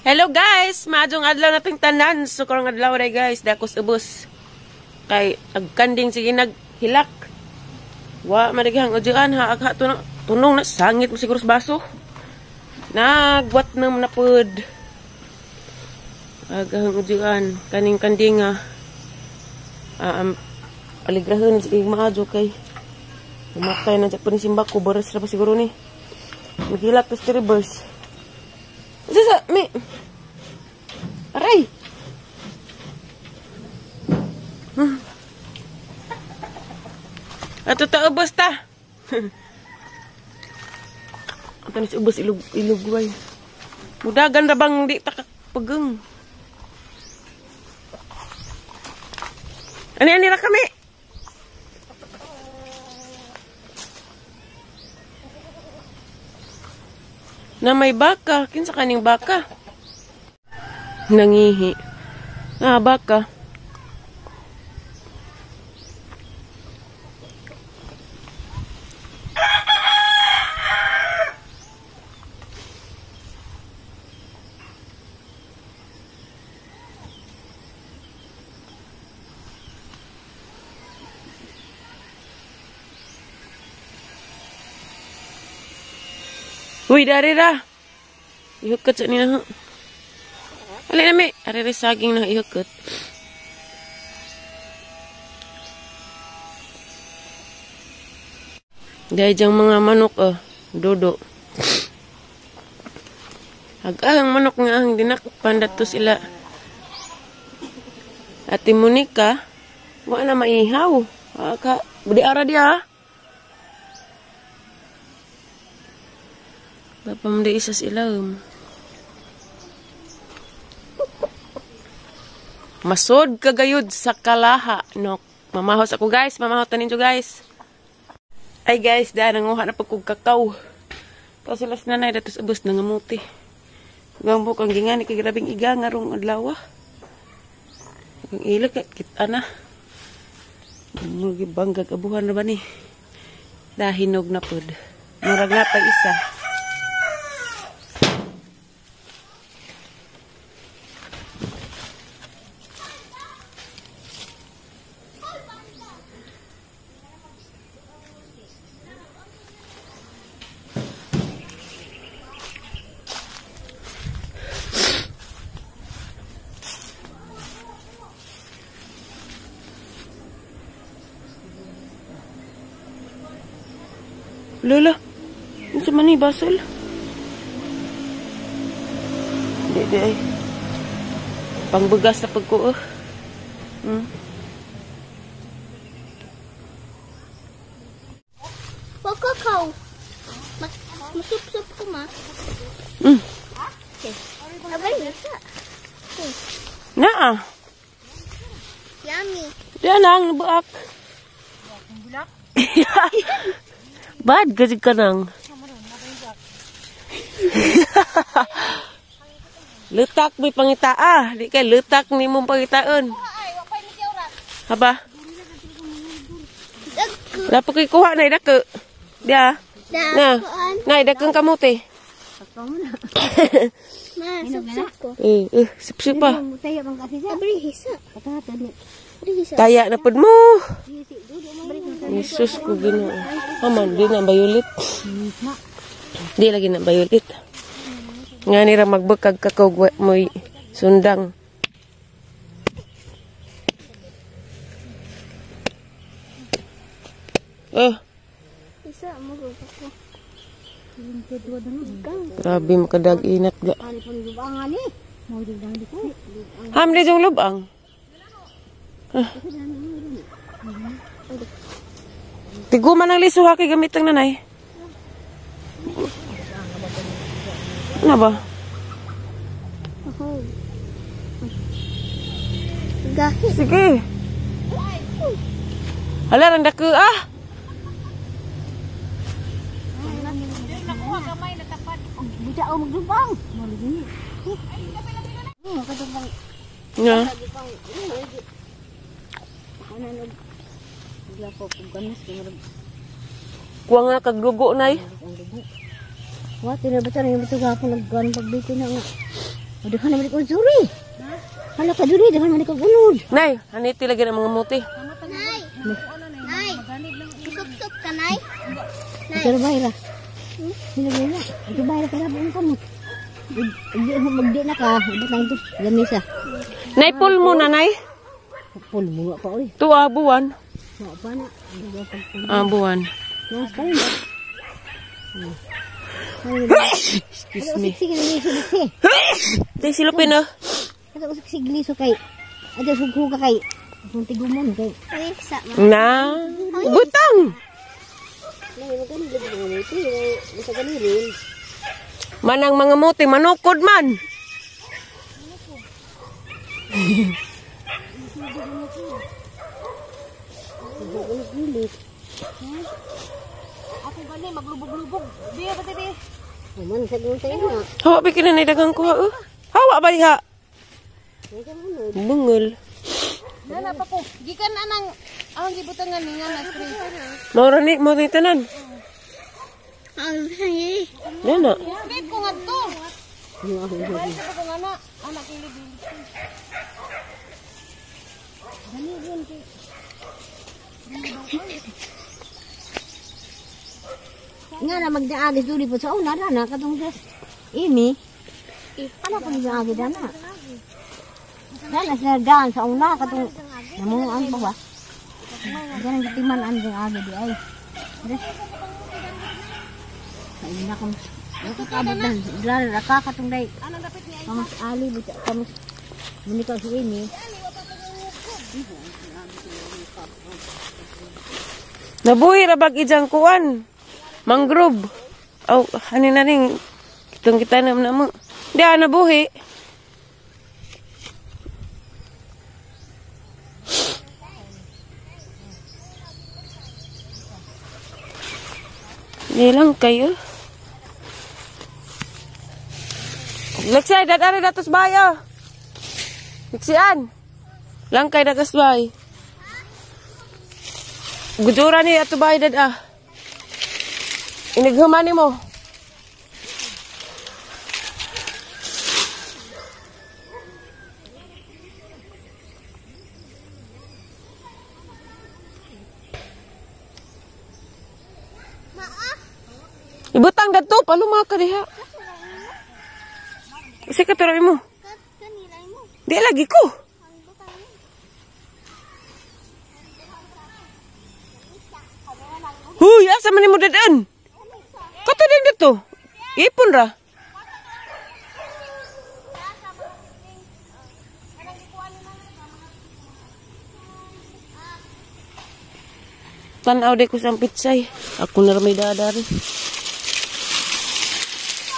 Hello guys, maadong adlaw nating tanan. So karong adlaw ray guys, dakos ubos. Kay agkanding sige naghilak. Wa madaghang udyaan ha agha tunong na sangit mo siguro sa baso. Nagwat na napud. Aghang udyaan kaning kanding aligrahon sa maadyo kay mamatay na jak pa ni simba ko baras ra pa siguro ni. Naghilak tas reverse. Sasa, mi. Aray. Ato ta ubos ta. Ato ni ubos ilugway. Mudagan ra bang di ta pageng. Ani ra kami. Na may baka. Kinsa kaning baka? Nangihi. Baka. Uy, dari ra. Ihukot sa nila. Alin na mi. Ari saging na ihukot. Gaya diyang mga manok, dodo. Ang manok nga ang dinakpan dato sila. Ate Monica, wala na maihaw. Budi ara dia. Bapam di isa silaw. Masod kagayod sa kalaha. No, mamahos ako guys. Mamahos tanin to guys. Ay guys, dahil nanguha na pagkog kakao. Tapos sila sinanay datos ubos na ngamuti. Gambo kang gingan kay grabing iga nga rong adlaw. Kung ilag kita na. Mugi banggag abuhan na ba ni? Dahinog na pod. Murag na pa isa. Lola, ano sa mani basol? Di ay. Pangbugas na pagko. Kakao. Masup-sup ko ma. Okay. Abay, nasa. Naa. Yummy. Diyan ang buak. Bulak? Bad kasi ka nang. Letak may pangita di kay letak ni mong pangitaan. Haba? Dapat kay kuha na idake. Dia. Na. Na idakeng kamote. Ma, sup-sup ko. Sip-sip pa. Abri hisa. Kaya na pud mo. Yesus ko Ginoo. Aman di na bayulit. Di lagi na bayulit. Nga nira magbekag kakao moy sundang. Isa mo ko. Grabe makadag inat ga. Hamli jong lubang. Tiguman ang lisuha kay gamit ang nanay. Ano ba? Gahi. Sige. Hala, ang dako Nakuha kamay na tapat. Buja o maglubang. Maligini. Makadubang. Nga. Kuha nga kagdugo nay. Wa tinabacan yung betul gapon naggan pagbiti na nga. Udah kan naman ko suri. Hala ka duri, dahan man ko unod. Nay, haniti lagi ng mga muti. Nay. Sup-sup ka, Nay. Pero bayra. Sino ba? Ito bayra para buong kamot. Magdi na ka, ibutang ito, gamisa. Nay, pull mo na, Nay. Pul mo pa oi. Tuwa, buwan. Pa na. Buwan. Mas kayo ba? Excuse me. Sige, sige. Di silupin na. Ada usik sigliso kay. Ada sugho ka kay. Kung tigumon kay. Ay, sa Na. Butang. Manang mga muti, manukod man. Ako gani maglubog-lubog. Biya ba tabi? Man sa gun tayo na. Hawa bikin na dagang ko. Hawa ba diha? Bungol. Nana pa ko. Gikan anang ang gibutangan niya na spray. Mo ni tanan. Ay, Nana. Spray ko ngadto. Ay sa ko ngana anak kilibili. Dani ron kay. Nga na magdaagis duli po sa una na katong dress. Ini. Ano pa niya agi dana? Dana sa gaan sa una katong namuan pa ba? Ganang gitiman ang agi di ay. Dress. Ay na kom. Nakakabot dan. Lalo nakakatong day. Kamus ali buta kamus. Muni ka si ini. Nabuhi ra bag ijang kuan. Mangrove. Oh, hanin na rin. Kitong kita na mo. Di nabuhi. Di lang kayo. Leksay, dadari datos bayo. Leksian. Langkay dagas bay. Gujura ni ato bay dad ah. Inighuman mo. Ibutang dadto paluma ka diha. Isa ka turoy mo. kanilay mo. Di lagi ko. Huy, asa man mo dadaan? Kato din dito. Ipon ra. Tanaw di ko sa pitsay. Ako na may dadari.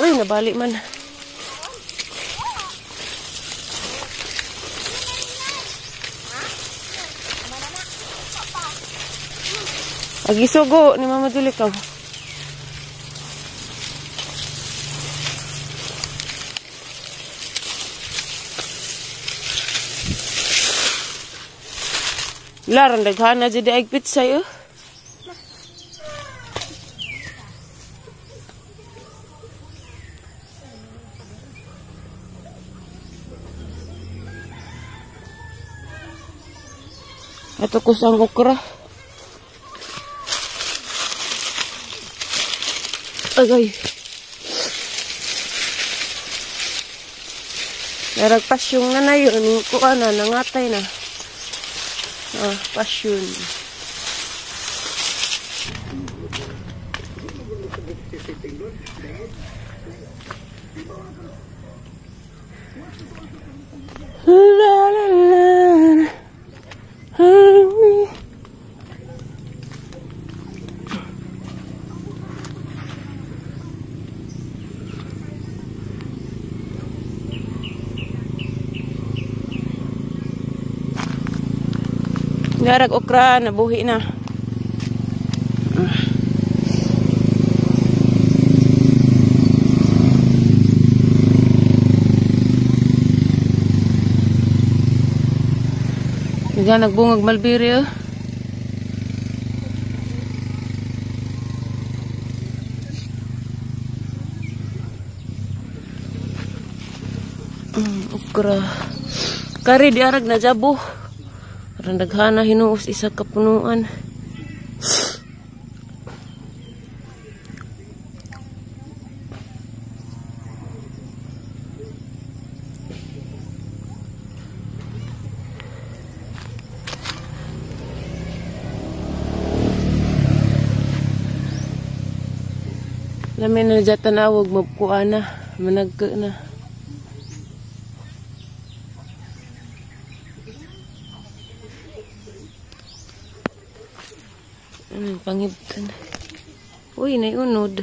Uy, nabali man. Agisugo ni Mama Julikaw. Larang daghana jadi ag pitsay oh. Ito ko sang okra. Agay. Narag pasyong na na yun. Kuha na, nangatay na. Ah, pasyon. La la la. Garag okra, nabuhi na. Diyan nagbungag malbiri oh. Okra. Kari di arag na jabo. Parang daghana hinuos isa ka punuan. Lamin na dyan tanawag, mabkuha na, managka na. Ano yung pangibtan? Uy, naiunod.